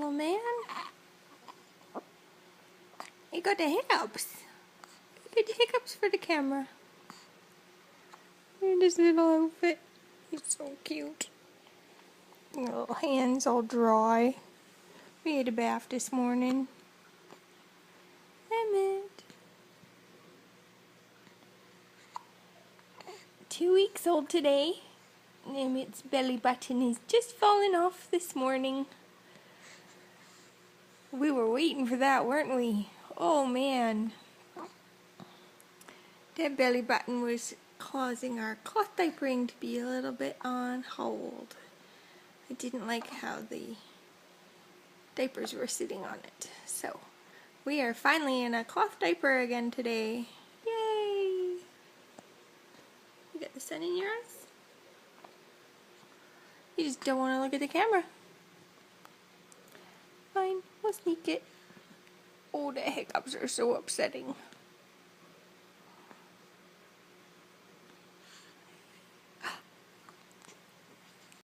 little man. You got the hiccups. Look at the hiccups for the camera. And this little outfit. He's so cute. Little hands all dry. We had a bath this morning. Emmett. 2 weeks old today. Emmett's belly button is just falling off this morning. We were waiting for that, weren't we? Oh man. That belly button was causing our cloth diapering to be a little bit on hold. I didn't like how the diapers were sitting on it. So, we are finally in a cloth diaper again today. Yay! You got the sun in your eyes? You just don't want to look at the camera. Fine, we'll sneak it. Oh, the hiccups are so upsetting.